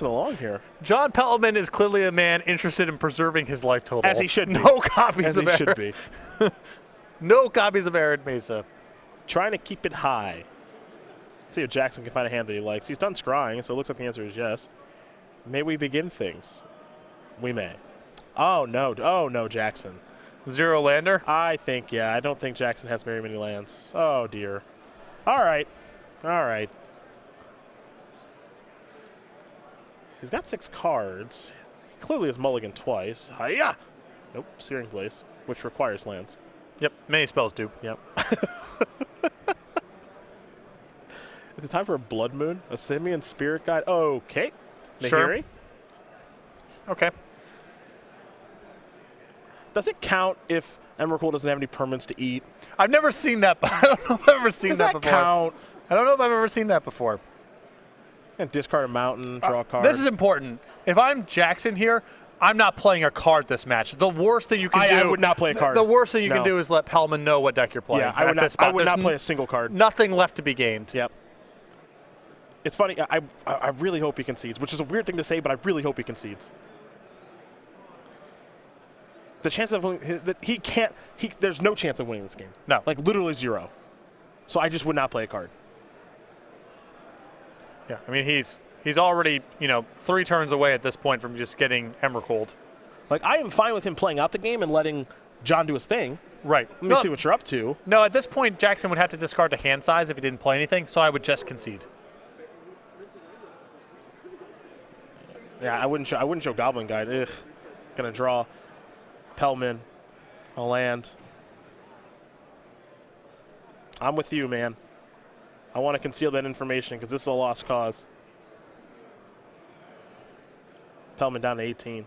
along here. John Pellman is clearly a man interested in preserving his life total. As he should be. No copies As of he should be. No copies of Arid Mesa. Trying to keep it high. Let's see if Jackson can find a hand that he likes. He's done scrying, so it looks like the answer is yes. May we begin things? We may. Oh, no. Oh, no, Jackson. Zero lander? I think, yeah. I don't think Jackson has very many lands. Oh, dear. All right. All right. He's got 6 cards. He clearly has mulligan twice. Hiya! Nope, Searing Blaze, which requires lands. Yep, many spells do. Yep. Is it time for a Blood Moon? A Simian Spirit Guide? Okay. Nahiri? Sure. Okay. Does it count if Emrakul doesn't have any permanents to eat? I've never seen that. I don't know if I've ever seen Does that that before. count? I don't know if I've ever seen that before. And discard a mountain, draw a card. This is important. If I'm Jackson here, I'm not playing a card this match. The worst thing you can do. I would not play a card. The worst thing you No. can do is let Pellman know what deck you're playing. Yeah, I would not play a single card. Nothing left to be gained. Yep. It's funny. I really hope he concedes, which is a weird thing to say, but I really hope he concedes. The chance of winning, he can't. There's no chance of winning this game. No. Like literally 0. So I just would not play a card. Yeah, I mean he's already 3 turns away at this point from just getting Emrakul. Like I am fine with him playing out the game and letting John do his thing. Right. Let me see what you're up to. No, at this point Jackson would have to discard to hand size if he didn't play anything, so I would just concede. Yeah, I wouldn't show Goblin Guide. Ugh. Gonna draw Pellman, a land. I'm with you, man. I want to conceal that information because this is a lost cause. Pellman down to 18.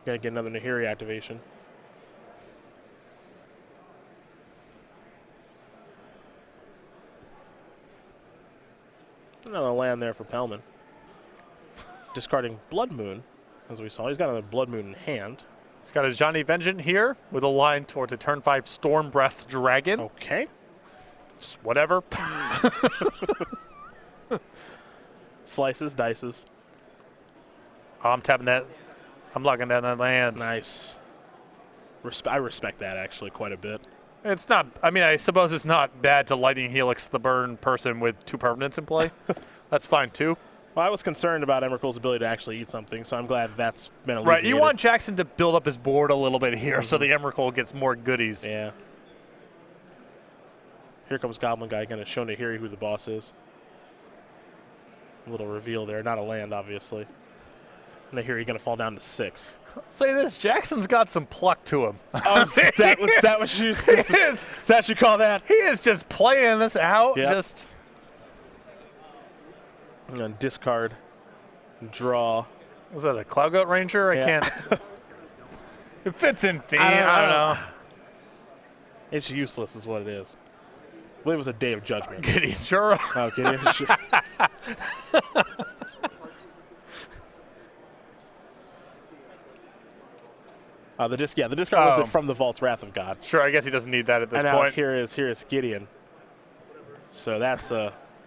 Gonna get another Nahiri activation. Another land there for Pellman. Discarding Blood Moon, as we saw. He's got another Blood Moon in hand. He's got a Johnny Vengeant here with a line towards a turn 5 Storm Breath Dragon. Okay. Just whatever. Slices, dices. Oh, I'm tapping that. I'm locking down that land. Nice. I respect that actually quite a bit. It's not, I mean, I suppose it's not bad to Lightning Helix the burn person with 2 permanents in play. That's fine too. Well, I was concerned about Emrakul's ability to actually eat something, so I'm glad that's been alleviated. Right, you want Jackson to build up his board a little bit here so the Emrakul gets more goodies. Yeah. Here comes Goblin Guy, going to show Nahiri who the boss is. A little reveal there, not a land, obviously. Nahiri going to fall down to 6. Say this, Jackson's got some pluck to him. Oh, is that what you call that? He is just playing this out. Yep. Just. I'm going to discard, draw. Was that a Cloud Goat Ranger? Yeah. I can't. It fits in theme. I don't know. It's useless is what it is. I believe it was a Day of Judgment. Gideon Churro. Oh, Gideon. The discard was from the Vault's Wrath of God. Sure, I guess he doesn't need that at this and point. Here is Gideon. So that's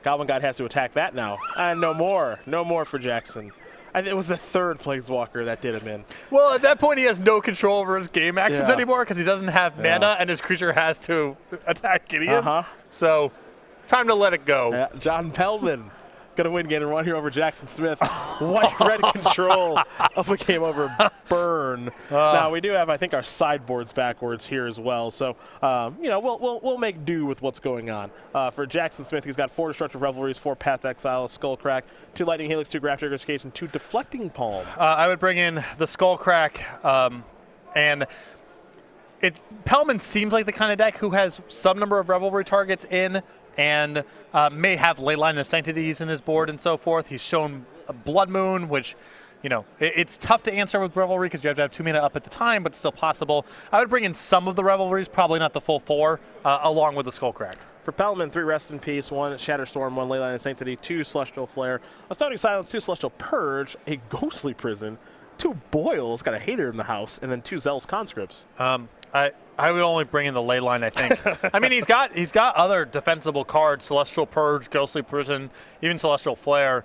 Goblin God has to attack that now. And no more for Jackson. I think it was the 3rd Planeswalker that did him in. Well, at that point, he has no control over his game actions Yeah. anymore because he doesn't have mana, and his creature has to attack Gideon. Uh-huh. So, time to let it go. John Pellman gonna win again and run here over Jackson Smith. White-red control of a game over burn. Now we do have, I think, our sideboards backwards here as well. So we'll make do with what's going on. For Jackson Smith, he's got 4 Destructive Revelries, 4 Path Exile, a Skullcrack, 2 Lightning Helix, 2 Graphic Investigation, 2 Deflecting Palm. I would bring in the Skullcrack, and Pellman seems like the kind of deck who has some number of Revelry targets in, and may have Leyline of Sanctities in his board and so forth. He's shown a Blood Moon, which, it's tough to answer with Revelry because you have to have 2 mana up at the time, but it's still possible. I would bring in some of the Revelries, probably not the full 4, along with the Skullcrack. For Pellman, 3 Rest in Peace, 1 Shatterstorm, 1 Leyline of Sanctity, 2 Celestial Flare, a Stunning Silence, 2 Celestial Purge, a Ghostly Prison, 2 Boils, got a Hater in the house, and then 2 Zealous Conscripts. I would only bring in the ley line, I think. I mean, he's got other defensible cards: Celestial Purge, Ghostly Prison, even Celestial Flare.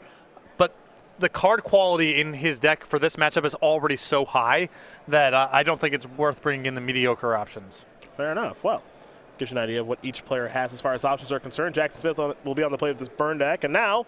But the card quality in his deck for this matchup is already so high that I don't think it's worth bringing in the mediocre options. Fair enough. Well, gives you an idea of what each player has as far as options are concerned. Jackson Smith will be on the play with this burn deck, and now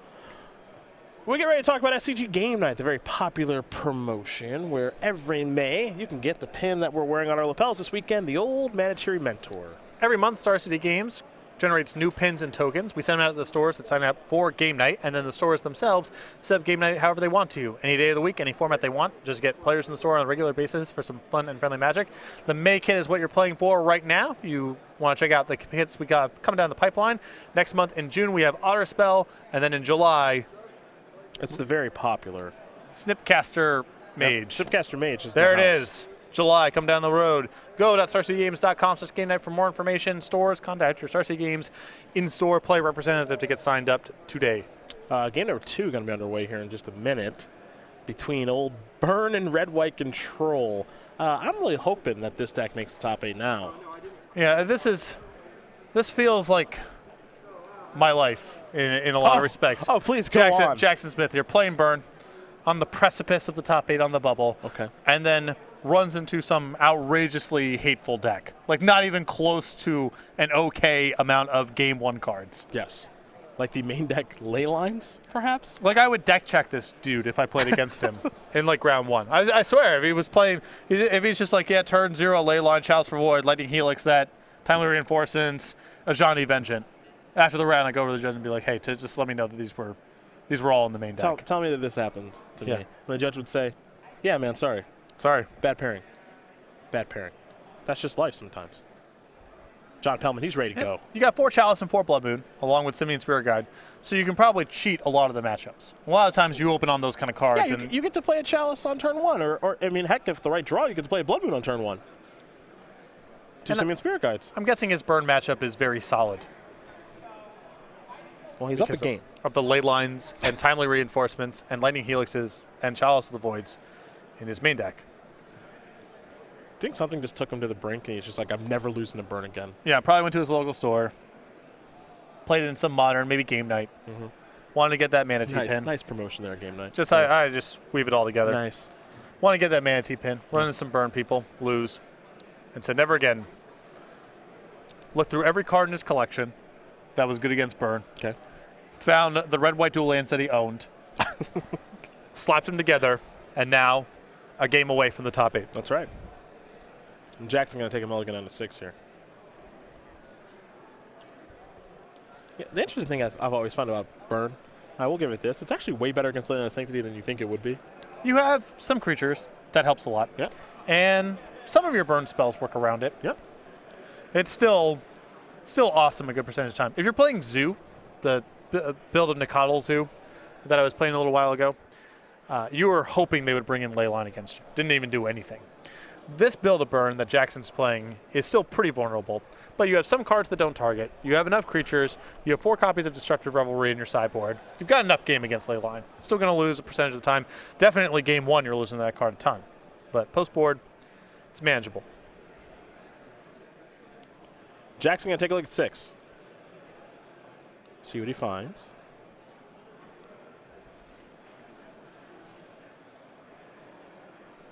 we get ready to talk about SCG Game Night, the very popular promotion where every May you can get the pin that we're wearing on our lapels this weekend, the old Mandatory Mentor. Every month, Star City Games generates new pins and tokens. We send them out to the stores that sign up for Game Night, and then the stores themselves set up Game Night however they want to. Any day of the week, any format they want. Just get players in the store on a regular basis for some fun and friendly magic. The May kit is what you're playing for right now. If you want to check out the kits we got coming down the pipeline. Next month in June, we have Otter Spell, and then in July, it's the very popular Snipcaster Mage. Snipcaster Mage is there. The it house. is. July, come down the road. Go.starcitygames.com/game night for more information. Stores, contact your Star City Games in-store play representative to get signed up today. Game number 2 going to be underway here in just a minute between old Burn and Red-White Control. I'm really hoping that this deck makes the top 8 now. Yeah, this feels like my life in a lot of respects. Oh, please go on. Jackson Smith, you're playing Burn on the precipice of the top 8 on the bubble. Okay. And then runs into some outrageously hateful deck. Like not even close to an okay amount of Game 1 cards. Yes. Like the main deck ley lines, perhaps? Like I would deck check this dude if I played against him in like round 1. I swear, if he was playing, if he's just like, yeah, turn 0, ley line, Chalice for Void, Lightning Helix, that, Timely Reinforcements, Ajani Vengeance. After the round, I go over to the judge and be like, hey, just let me know that these were all in the main deck. Tell me that this happened to Yeah. me. And the judge would say, yeah, man, sorry. Sorry. Bad pairing. Bad pairing. That's just life sometimes. John Pellman, he's ready to go. You got 4 Chalice and 4 Blood Moon, along with Simian Spirit Guide, so you can probably cheat a lot of the matchups. A lot of times you open on those kind of cards. Yeah, you get to play a Chalice on turn 1, or I mean, heck, if the right draw, you get to play a Blood Moon on turn 1. 2 Simian Spirit Guides. I'm guessing his Burn matchup is very solid. Well, he's up the game. Of the ley lines and Timely Reinforcements and Lightning Helixes and Chalice of the Voids in his main deck. I think something just took him to the brink, and he's just like, I'm never losing to Burn again. Yeah, probably went to his local store, played it in some Modern, maybe Game Night. Mm-hmm. Wanted to get that Manatee pin. Nice promotion there, Game Night. Just nice. I just weave it all together. Nice. Want to get that Manatee pin, run into some Burn people, lose, and said never again. Looked through every card in his collection that was good against Burn. Okay. Found the red-white dual lands that he owned, slapped them together, and now a game away from the top 8. That's right. And Jackson going to take a mulligan on to 6 here. Yeah, the interesting thing I've always found about Burn, I will give it this, it's actually way better against Leyline of Sanctity than you think it would be. You have some creatures. That helps a lot. Yeah. And some of your Burn spells work around it. Yep. It's still awesome a good percentage of time. If you're playing Zoo, the build of Nicodle Zoo that I was playing a little while ago, you were hoping they would bring in Leyline against you. Didn't even do anything. This build of Burn that Jackson's playing is still pretty vulnerable, but you have some cards that don't target. You have enough creatures. You have 4 copies of Destructive Revelry in your sideboard. You've got enough game against Leyline. Still going to lose a percentage of the time. Definitely game 1, you're losing that card a ton. But post-board, it's manageable. Jackson going to take a look at 6. See what he finds.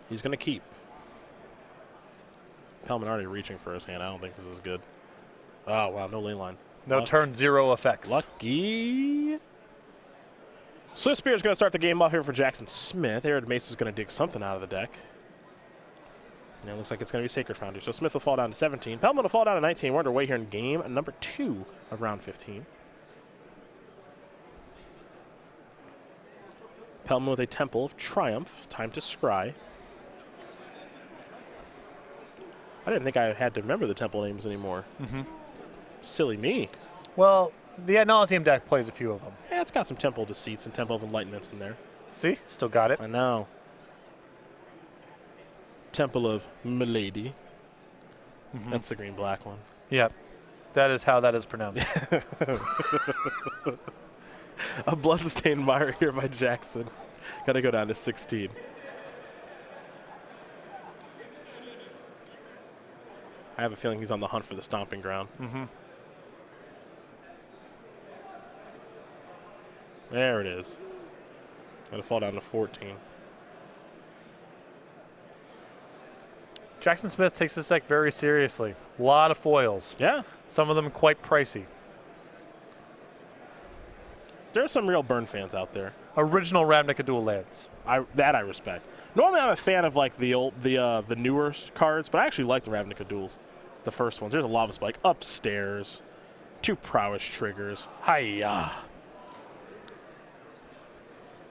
He's going to keep. Pellman already reaching for his hand. I don't think this is good. Oh, wow, no ley line. No turn 0 effects. Lucky. Swift Spear is going to start the game off here for Jackson Smith. Arid Mace is going to dig something out of the deck. And it looks like it's going to be Sacred Foundry. So Smith will fall down to 17. Pellman will fall down to 19. We're underway here in game number 2 of round 15. Pellman with a Temple of Triumph. Time to scry. I didn't think I had to remember the temple names anymore. Mm-hmm. Silly me. Well, the Ad Nauseam deck plays a few of them. Yeah, it's got some Temple of Deceits and Temple of Enlightenments in there. See? Still got it. I know. Temple of Milady. Mm-hmm. That's the green-black one. Yep. That is how that is pronounced. A Bloodstained Mire here by Jackson. Got to go down to 16. I have a feeling he's on the hunt for the stomping ground. Mm-hmm. There it is. Going to fall down to 14. Jackson Smith takes this deck very seriously. A lot of foils. Yeah. Some of them quite pricey. There's some real Burn fans out there. Original Ravnica Dual Lands. That I respect. Normally, I'm a fan of like the newer cards, but I actually like the Ravnica Duels, the first ones. There's a Lava Spike upstairs, 2 Prowess triggers. Hiya.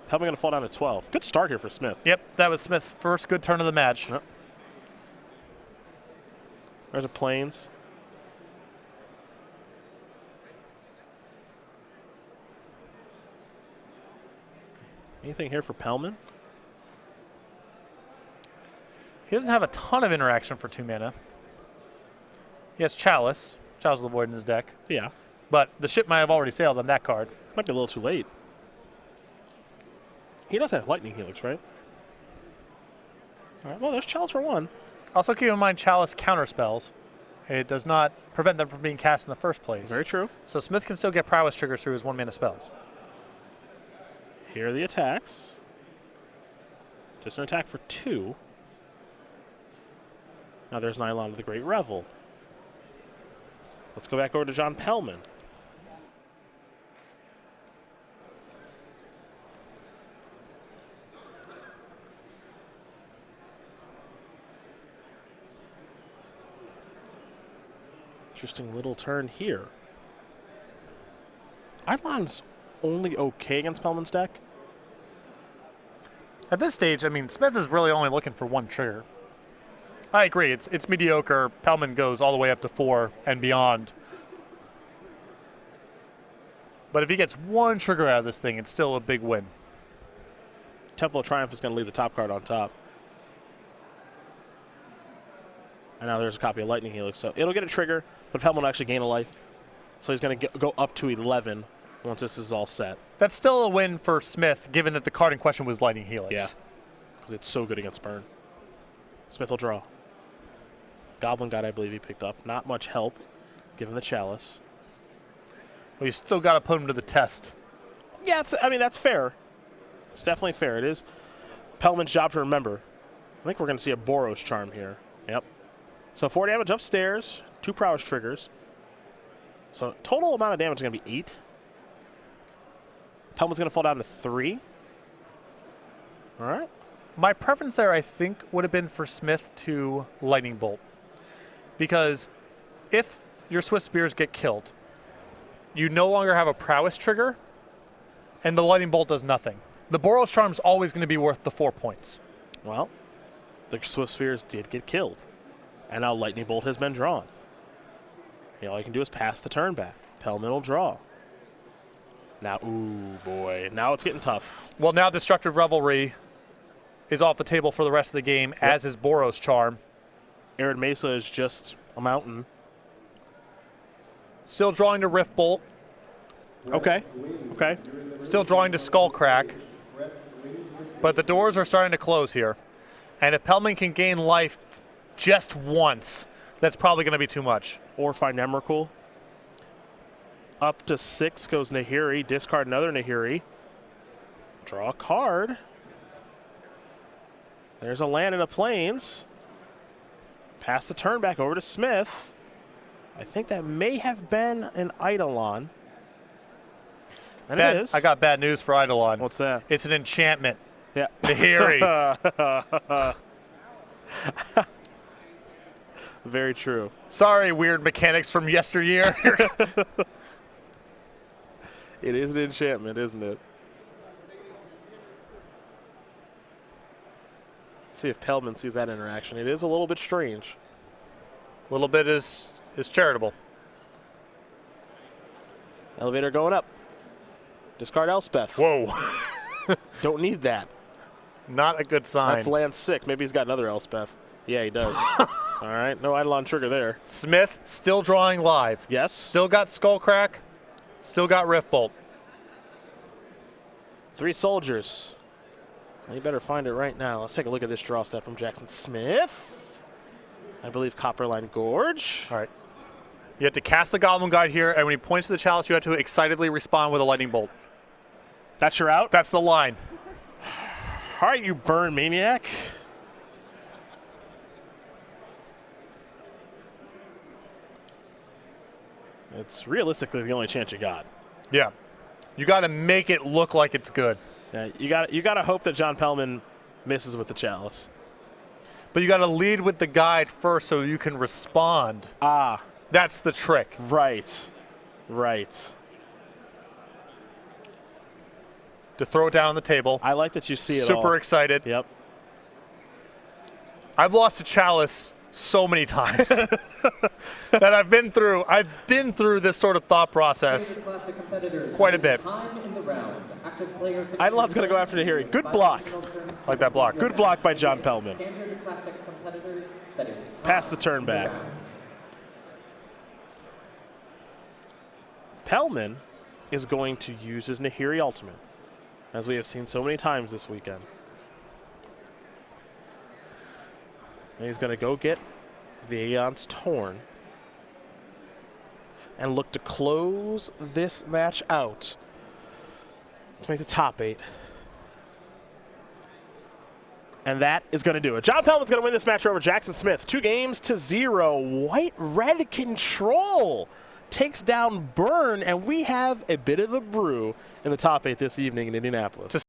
Pellman going to fall down to 12. Good start here for Smith. Yep, that was Smith's first good turn of the match. Yep. There's a Plains. Anything here for Pellman? He doesn't have a ton of interaction for 2 mana. He has Chalice. Chalice of the Void in his deck. Yeah. But the ship might have already sailed on that card. Might be a little too late. He does have Lightning Helix, right? All right, well, there's Chalice for 1. Also keep in mind Chalice counterspells. It does not prevent them from being cast in the first place. Very true. So Smith can still get Prowess triggers through his 1-mana spells. Here are the attacks. Just an attack for 2. Now there's Nylon of the Great Revel. Let's go back over to John Pellman. Interesting little turn here. Eidolon's only okay against Pellman's deck. At this stage, I mean, Smith is really only looking for 1 trigger. I agree. It's mediocre. Pellman goes all the way up to 4 and beyond. But if he gets 1 trigger out of this thing, it's still a big win. Temple of Triumph is going to leave the top card on top. And now there's a copy of Lightning Helix. So it'll get a trigger, but Pellman will actually gain a life. So he's going to go up to 11 once this is all set. That's still a win for Smith, given that the card in question was Lightning Helix. Yeah, because it's so good against Burn. Smith will draw. Goblin God, I believe he picked up. Not much help, given the Chalice. Well, you still got to put him to the test. Yeah, I mean, that's fair. It's definitely fair. It is Pellman's job to remember. I think we're going to see a Boros Charm here. Yep. So 4 damage upstairs, 2 Prowess triggers. So total amount of damage is going to be 8. Pellman's going to fall down to 3. All right. My preference there, I think, would have been for Smith to Lightning Bolt. Because if your Swift Spears get killed, you no longer have a Prowess trigger, and the Lightning Bolt does nothing. The Boros Charm is always going to be worth the 4 points. Well, the Swift Spheres did get killed, and now Lightning Bolt has been drawn. All you can do is pass the turn back. Pellman will draw. Now, ooh, boy. Now it's getting tough. Well, now Destructive Revelry is off the table for the rest of the game, as is Boros Charm. Arid Mesa is just a mountain. Still drawing to Rift Bolt. Okay. Okay. Still drawing to Skullcrack. But the doors are starting to close here. And if Pellman can gain life just once, that's probably going to be too much. Or find Emrakul. Up to 6 goes Nahiri. Discard another Nahiri. Draw a card. There's a land and a Plains. Pass the turn back over to Smith. I think that may have been an Eidolon. And it is. I got bad news for Eidolon. What's that? It's an enchantment. Yeah. Nahiri. Very true. Sorry, weird mechanics from yesteryear. It is an enchantment, isn't it? Let's see if Pellman sees that interaction. It is a little bit strange. A little bit is charitable. Elevator going up. Discard Elspeth. Whoa. Don't need that. Not a good sign. That's land 6. Maybe he's got another Elspeth. Yeah, he does. All right. No Eidolon trigger there. Smith still drawing live. Yes. Still got Skullcrack. Still got Rift Bolt. 3 soldiers. You better find it right now. Let's take a look at this draw step from Jackson Smith. I believe Copperline Gorge. All right. You have to cast the Goblin Guide here, and when he points to the chalice, you have to excitedly respond with a lightning bolt. That's your out? That's the line. All right, you burn maniac. It's realistically the only chance you got. Yeah. You got to make it look like it's good. Yeah, you got to hope that John Pellman misses with the chalice. But you got to lead with the guide first so you can respond. Ah, That's the trick. right. Right. To throw it down on the table. I like that you see it all. Super excited. Yep. I've lost a chalice so many times that I've been through this sort of thought process quite a bit. Idolon's going to go after the Harry. Good block. Like that block. Good block by John Pellman. Pass the turn back. Pellman is going to use his Nahiri ultimate, as we have seen so many times this weekend. And he's going to go get the Aeon's Torn and look to close this match out to make the top 8. And that is going to do it. John Pellman's going to win this match over Jackson Smith. 2-0. White-red control takes down Burn, and we have a bit of a brew in the top 8 this evening in Indianapolis.